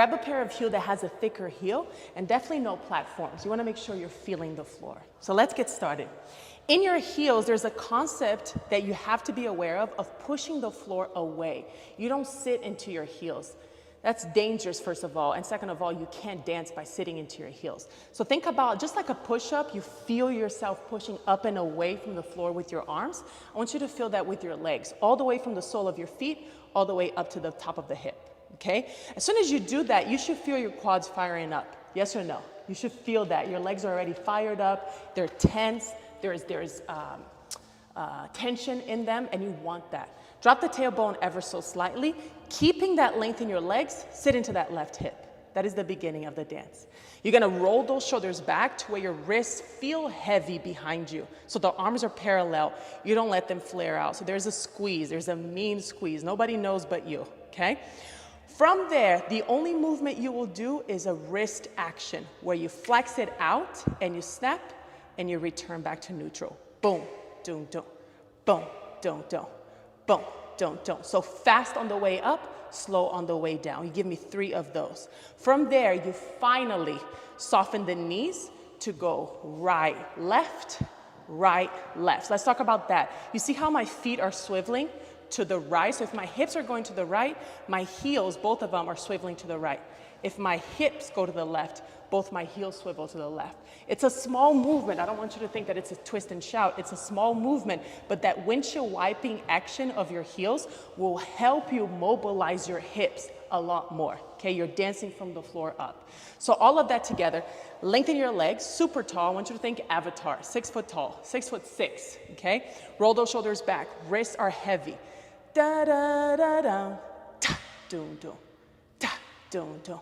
Grab a pair of heels that has a thicker heel, and definitely no platforms. You wanna make sure you're feeling the floor. So let's get started. In your heels, there's a concept that you have to be aware of pushing the floor away. You don't sit into your heels. That's dangerous, first of all. And second of all, you can't dance by sitting into your heels. So think about, just like a push-up, you feel yourself pushing up and away from the floor with your arms. I want you to feel that with your legs, all the way from the sole of your feet, all the way up to the top of the hip, okay? As soon as you do that, you should feel your quads firing up. Yes or no? You should feel that. Your legs are already fired up. They're tense. There's tension in them, and you want that. Drop the tailbone ever so slightly. Keeping that length in your legs, sit into that left hip. That is the beginning of the dance. You're gonna roll those shoulders back to where your wrists feel heavy behind you. So the arms are parallel. You don't let them flare out. So there's a squeeze, there's a mean squeeze. Nobody knows but you, okay? From there, the only movement you will do is a wrist action, where you flex it out and you snap and you return back to neutral. Boom, doom, doom, boom, doom, doom. Boom, don't. So fast on the way up, slow on the way down. You give me 3 of those. From there, you finally soften the knees to go right, left, right, left. So let's talk about that. You see how my feet are swiveling to the right? So if my hips are going to the right, my heels, both of them, are swiveling to the right. If my hips go to the left, both my heels swivel to the left. It's a small movement. I don't want you to think that it's a twist and shout. It's a small movement, but that windshield wiping action of your heels will help you mobilize your hips a lot more, okay? You're dancing from the floor up. So all of that together, lengthen your legs, super tall. I want you to think Avatar, 6 foot tall, 6'6", okay? Roll those shoulders back, wrists are heavy. Da da da da, ta, doom, doom, ta, doom, doom,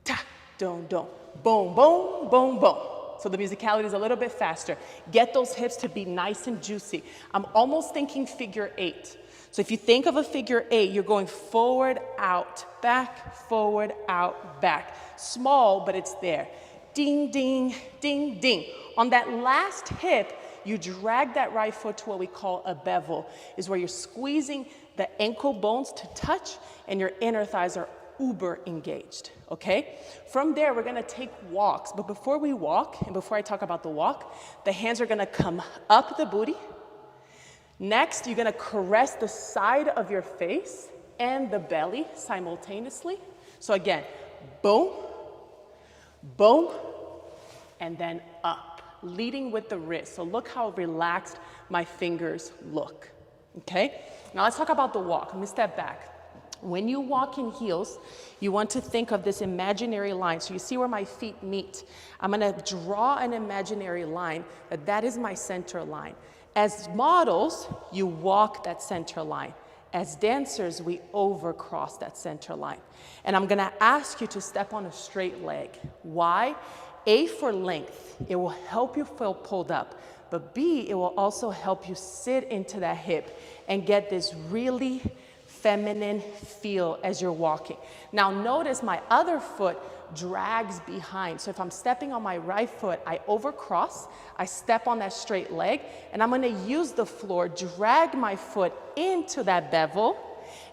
ta, doom, doom. Boom, boom, boom, boom. So the musicality is a little bit faster. Get those hips to be nice and juicy. I'm almost thinking figure 8. So if you think of a figure 8, you're going forward, out, back. Small, but it's there. Ding, ding, ding, ding. On that last hip, you drag that right foot to what we call a bevel, is where you're squeezing the ankle bones to touch and your inner thighs are uber engaged, okay? From there, we're gonna take walks, but before we walk, and before I talk about the walk, the hands are gonna come up the booty. Next, you're gonna caress the side of your face and the belly simultaneously. So again, boom, boom, and then up, leading with the wrist. So look how relaxed my fingers look, okay? Now let's talk about the walk. Let me step back. When you walk in heels, you want to think of this imaginary line. So you see where my feet meet. I'm gonna draw an imaginary line, that is my center line. As models, you walk that center line. As dancers, we overcross that center line. And I'm gonna ask you to step on a straight leg. Why? A, for length. It will help you feel pulled up. But B, it will also help you sit into that hip and get this really feminine feel as you're walking. Now notice my other foot drags behind. So if I'm stepping on my right foot, I overcross, I step on that straight leg, and I'm gonna use the floor, drag my foot into that bevel,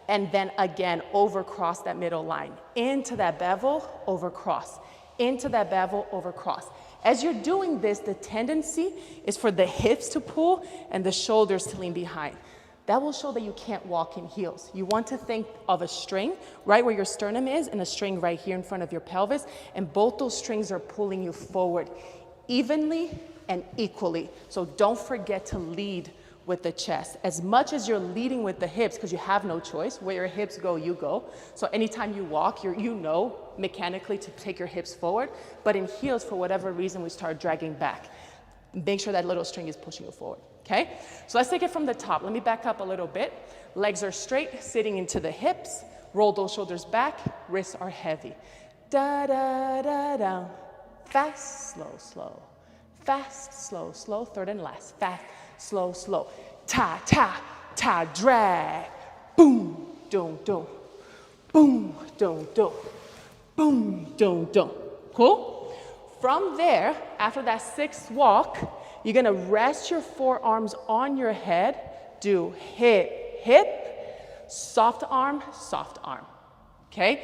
and then again, overcross that middle line. Into that bevel, overcross. Into that bevel, overcross. As you're doing this, the tendency is for the hips to pull and the shoulders to lean behind. That will show that you can't walk in heels. You want to think of a string right where your sternum is and a string right here in front of your pelvis, and both those strings are pulling you forward evenly and equally. So don't forget to lead with the chest. As much as you're leading with the hips, because you have no choice, where your hips go, you go. So anytime you walk, you know mechanically to take your hips forward, but in heels, for whatever reason, we start dragging back. Make sure that little string is pushing you forward. Okay, so let's take it from the top. Let me back up a little bit. Legs are straight, sitting into the hips. Roll those shoulders back, wrists are heavy. Da, da, da, da. Fast, slow, slow. Fast, slow, slow. Third and last. Fast, slow, slow. Ta, ta, ta, drag. Boom, dum, dum. Boom, dum, dum. Boom, dum, dum. Cool? From there, after that 6th walk, you're gonna rest your forearms on your head, do hip, hip, soft arm, okay?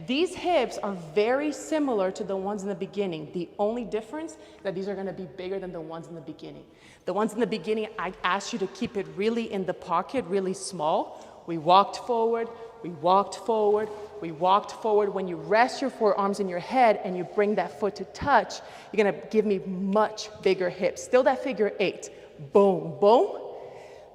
These hips are very similar to the ones in the beginning. The only difference is that these are gonna be bigger than the ones in the beginning. The ones in the beginning, I asked you to keep it really in the pocket, really small. We walked forward, we walked forward, we walked forward. When you rest your forearms in your head and you bring that foot to touch, you're gonna give me much bigger hips. Still that figure 8. Boom, boom.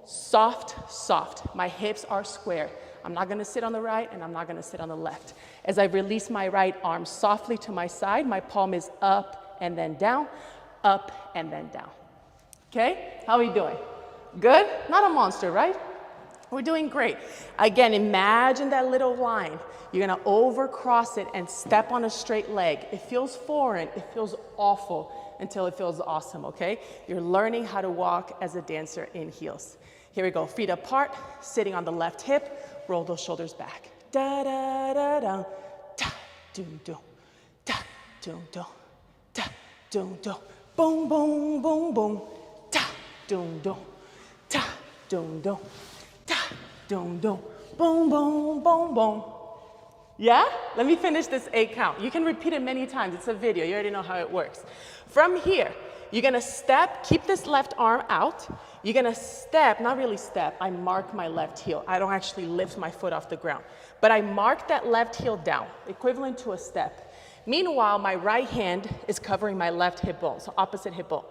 Soft, soft. My hips are square. I'm not gonna sit on the right and I'm not gonna sit on the left. As I release my right arm softly to my side, my palm is up and then down, up and then down. Okay, how are we doing? Good? Not a monster, right? We're doing great. Again, imagine that little line. You're gonna overcross it and step on a straight leg. It feels foreign, it feels awful until it feels awesome, okay? You're learning how to walk as a dancer in heels. Here we go, feet apart, sitting on the left hip, roll those shoulders back. Da da da da, da doom doom, da doom doom, da doom doom, boom boom boom boom, da doom doom, da doom doom, da doom doom, boom boom boom boom. Yeah? Let me finish this 8 count. You can repeat it many times. It's a video. You already know how it works. From here, you're gonna step, keep this left arm out. You're gonna step, not really step, I mark my left heel. I don't actually lift my foot off the ground, but I mark that left heel down, equivalent to a step. Meanwhile, my right hand is covering my left hip bone, so opposite hip bone.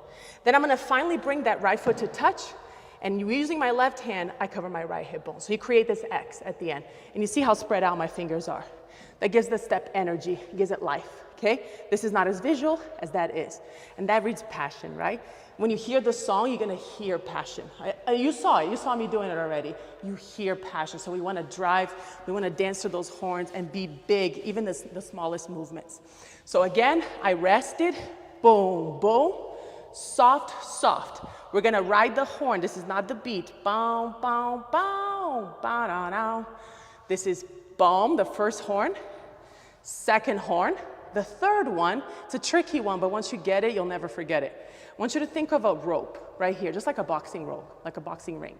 Then I'm gonna finally bring that right foot to touch, and using my left hand, I cover my right hip bone. So you create this X at the end, and you see how spread out my fingers are. That gives the step energy, gives it life, okay? This is not as visual as that is, and that reads passion, right? When you hear the song, you're gonna hear passion. You saw me doing it already. You hear passion, so we wanna drive, we wanna dance to those horns and be big, even the smallest movements. So again, I rested, boom, boom, soft, soft. We're gonna ride the horn. This is not the beat. Boom, boom, boom, ba-da-da. This is boom, the first horn, second horn. The third one, it's a tricky one, but once you get it, you'll never forget it. I want you to think of a rope right here, just like a boxing rope, like a boxing ring.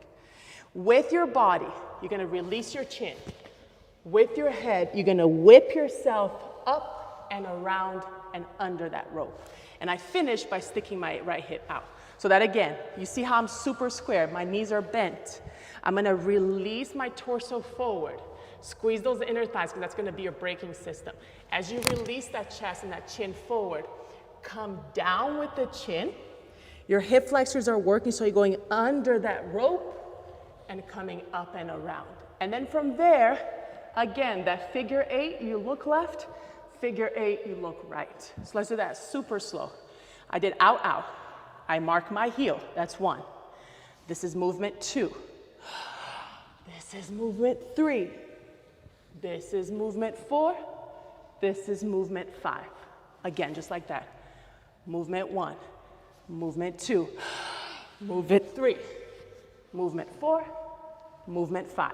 With your body, you're gonna release your chin. With your head, you're gonna whip yourself up and around and under that rope. And I finish by sticking my right hip out. So that again, you see how I'm super square, my knees are bent. I'm gonna release my torso forward. Squeeze those inner thighs, because that's gonna be your braking system. As you release that chest and that chin forward, come down with the chin. Your hip flexors are working, so you're going under that rope and coming up and around. And then from there, again, that figure 8, you look left, figure 8, you look right. So let's do that super slow. I did out, out. I mark my heel, that's 1. This is movement 2. This is movement 3. This is movement 4. This is movement 5. Again, just like that. Movement 1, movement 2, movement 3, movement 4, movement 5.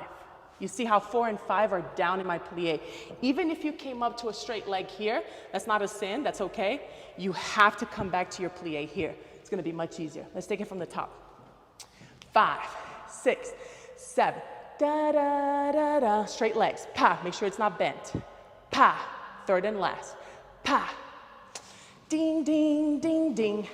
You see how 4 and 5 are down in my plie. Even if you came up to a straight leg here, that's not a sin, that's okay. You have to come back to your plie here. It's gonna be much easier. Let's take it from the top. 5, 6, 7, da da da da. Straight legs, pa, make sure it's not bent. Pa, third and last, pa. Ding, ding, ding, ding.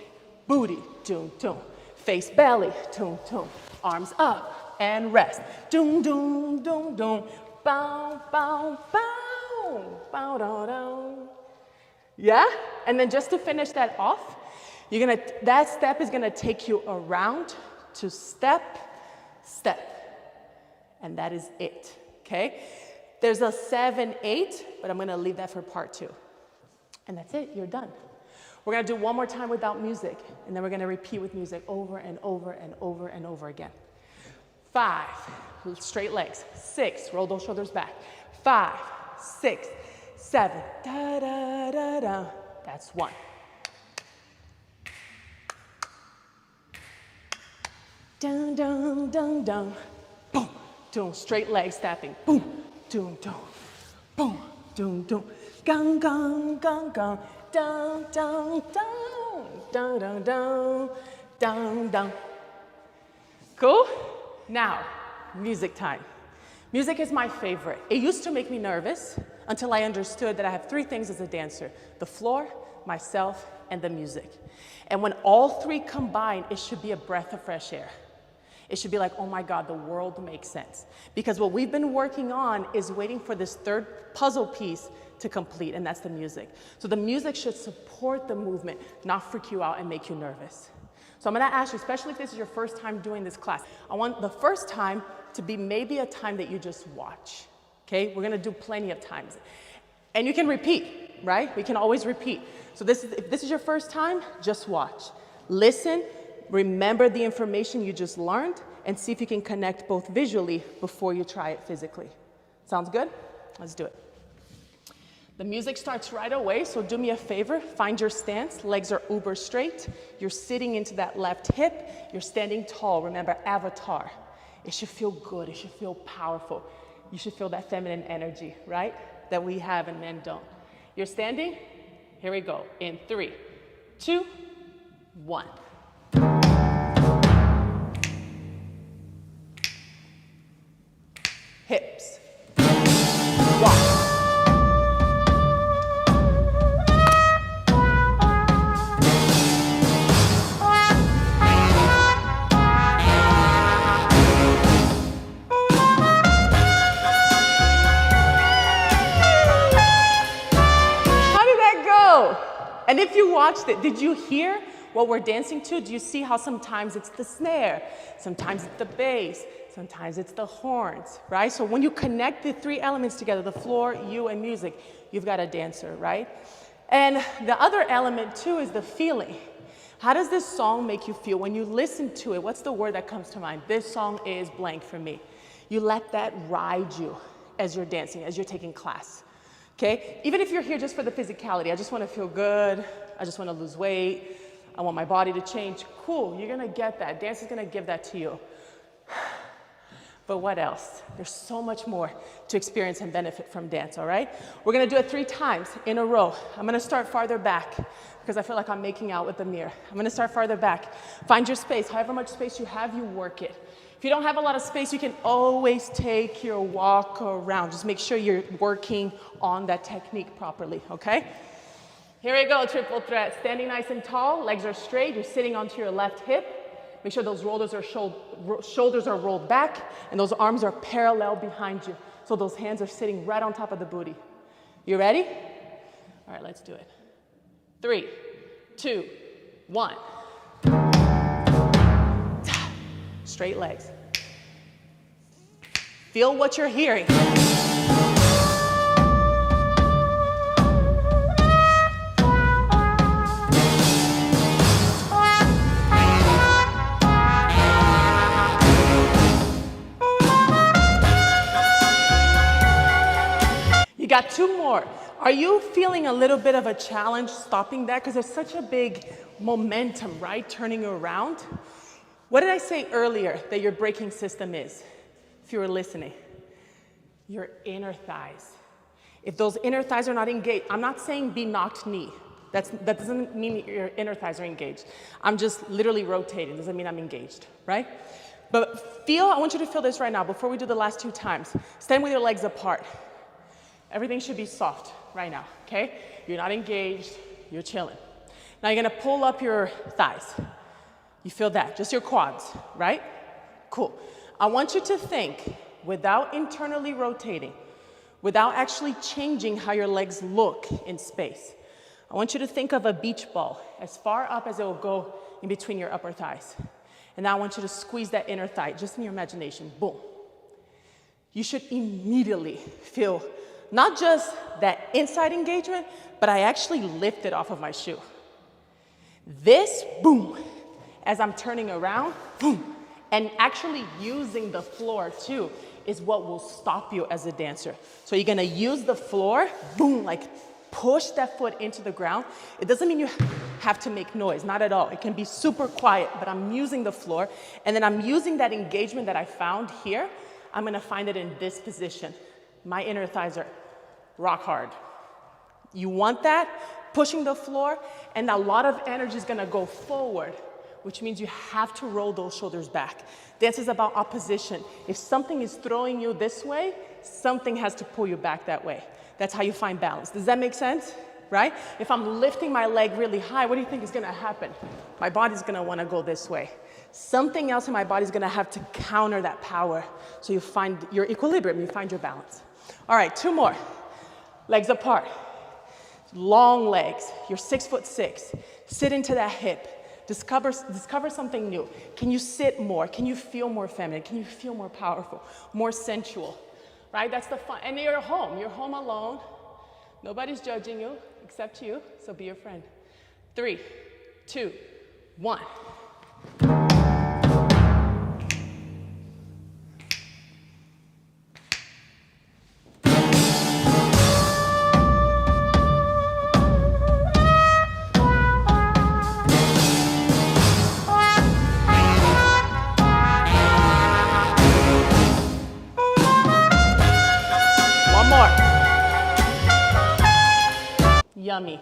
Booty, doom, doom. Face, belly, doom, doom. Arms up and rest. Doom, doom, doom, doom. Bow, bow, bow. Bow, dow, dow. Yeah? And then just to finish that off, that step is gonna take you around to step, step. And that is it, okay? There's a 7, 8, but I'm gonna leave that for part 2. And that's it, you're done. We're gonna do one more time without music, and then we're gonna repeat with music over and over and over and over again. 5, straight legs. 6, roll those shoulders back. 5, 6, 7, da da da da. That's 1. Dun dun dun dun. Boom, doom, straight legs tapping. Boom, doom, doom. Boom, doom, doom. Gong, gong, gong, gong. Down, down, down, down, down, down, down, down. Cool? Now, music time. Music is my favorite. It used to make me nervous. until I understood that I have three things as a dancer: the floor, myself, and the music. And when all three combine, it should be a breath of fresh air. It should be like, oh my God, the world makes sense. Because what we've been working on is waiting for this third puzzle piece to complete, and that's the music. So the music should support the movement, not freak you out and make you nervous. So I'm gonna ask you, especially if this is your first time doing this class, I want the first time to be maybe a time that you just watch, okay? We're gonna do plenty of times. And you can repeat, right? We can always repeat. So if this is your first time, just watch. Listen, remember the information you just learned, and see if you can connect both visually before you try it physically. Sounds good? Let's do it. The music starts right away, so do me a favor, find your stance, legs are uber straight, you're sitting into that left hip, you're standing tall, remember avatar. It should feel good, it should feel powerful. You should feel that feminine energy, right? That we have and men don't. You're standing, here we go, in 3, 2, 1. Hips, walk. And if you watched it, did you hear what we're dancing to? Do you see how sometimes it's the snare, sometimes it's the bass, sometimes it's the horns, right? So when you connect the three elements together, the floor, you, and music, you've got a dancer, right? And the other element too is the feeling. How does this song make you feel? When you listen to it, what's the word that comes to mind? This song is blank for me. You let that ride you as you're dancing, as you're taking class. Okay, even if you're here just for the physicality, I just want to feel good, I just want to lose weight, I want my body to change, cool, you're gonna get that. Dance is gonna give that to you. But what else? There's so much more to experience and benefit from dance, all right? We're gonna do it 3 times in a row. I'm gonna start farther back because I feel like I'm making out with the mirror. I'm gonna start farther back. Find your space, however much space you have, you work it. If you don't have a lot of space, you can always take your walk around. Just make sure you're working on that technique properly, okay? Here we go, triple threat. Standing nice and tall, legs are straight, you're sitting onto your left hip. Make sure those shoulders are rolled back and those arms are parallel behind you. So those hands are sitting right on top of the booty. You ready? All right, let's do it. 3, 2, 1. Straight legs. Feel what you're hearing. You got 2 more. Are you feeling a little bit of a challenge stopping that? Because there's such a big momentum, right? Turning around. What did I say earlier that your braking system is? If you were listening, your inner thighs. If those inner thighs are not engaged, I'm not saying be knocked knee. That doesn't mean your inner thighs are engaged. I'm just literally rotating. Doesn't mean I'm engaged, right? But I want you to feel this right now before we do the last 2 times. Stand with your legs apart. Everything should be soft right now, okay? You're not engaged, you're chilling. Now you're gonna pull up your thighs. You feel that, just your quads, right? Cool. I want you to think, without internally rotating, without actually changing how your legs look in space. I want you to think of a beach ball as far up as it will go in between your upper thighs. And now I want you to squeeze that inner thigh, just in your imagination, boom. You should immediately feel not just that inside engagement, but I actually lifted off of my shoe. This, boom, as I'm turning around, boom, and actually using the floor too is what will stop you as a dancer. So you're gonna use the floor, boom, like push that foot into the ground. It doesn't mean you have to make noise, not at all. It can be super quiet, but I'm using the floor, and then I'm using that engagement that I found here. I'm gonna find it in this position. My inner thighs are rock hard. You want that, pushing the floor, and a lot of energy is gonna go forward, which means you have to roll those shoulders back. Dance is about opposition. If something is throwing you this way, something has to pull you back that way. That's how you find balance. Does that make sense? Right? If I'm lifting my leg really high, what do you think is gonna happen? My body's gonna wanna go this way. Something else in my body's gonna have to counter that power. So you find your equilibrium, you find your balance. All right, 2 more. Legs apart. Long legs. You're 6'6". Sit into that hip. Discover something new. Can you sit more? Can you feel more feminine? Can you feel more powerful, more sensual? Right? That's the fun. And you're home. You're home alone. Nobody's judging you except you, so be your friend. 3, 2, 1. Yummy.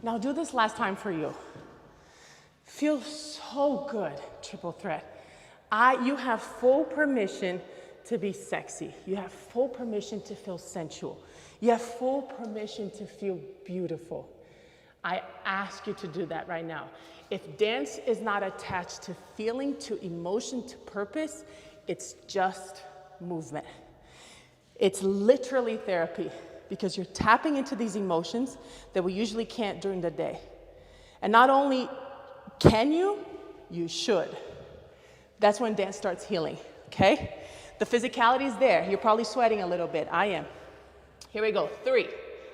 Now do this last time for you. Feels so good, triple threat. You have full permission to be sexy. You have full permission to feel sensual. You have full permission to feel beautiful. I ask you to do that right now. If dance is not attached to feeling, to emotion, to purpose, it's just movement. It's literally therapy, because you're tapping into these emotions that we usually can't during the day. And not only can you, you should. That's when dance starts healing, okay? The physicality is there. You're probably sweating a little bit. I am. Here we go. 3,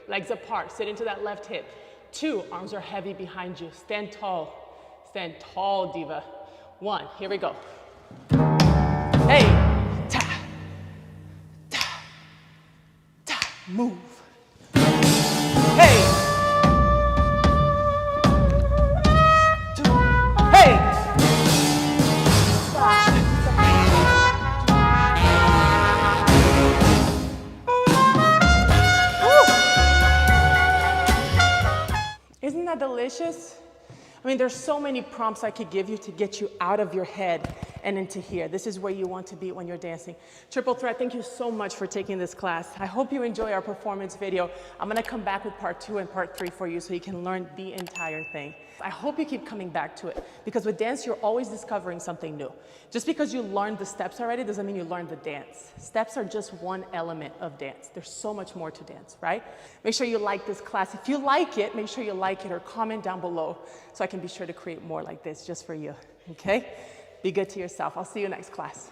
legs apart. Sit into that left hip. 2, arms are heavy behind you. Stand tall. Stand tall, diva. 1, here we go. Hey, ta, ta, ta, move. Hey. 2, hey. Isn't that delicious? I mean, there's so many prompts I could give you to get you out of your head and into here. This is where you want to be when you're dancing. Triple Threat, thank you so much for taking this class. I hope you enjoy our performance video. I'm gonna come back with part 2 and part 3 for you so you can learn the entire thing. I hope you keep coming back to it, because with dance, you're always discovering something new. Just because you learned the steps already doesn't mean you learned the dance. Steps are just one element of dance. There's so much more to dance, right? Make sure you like this class. If you like it, make sure you like it or comment down below so I can be sure to create more like this just for you, okay? Be good to yourself. I'll see you next class.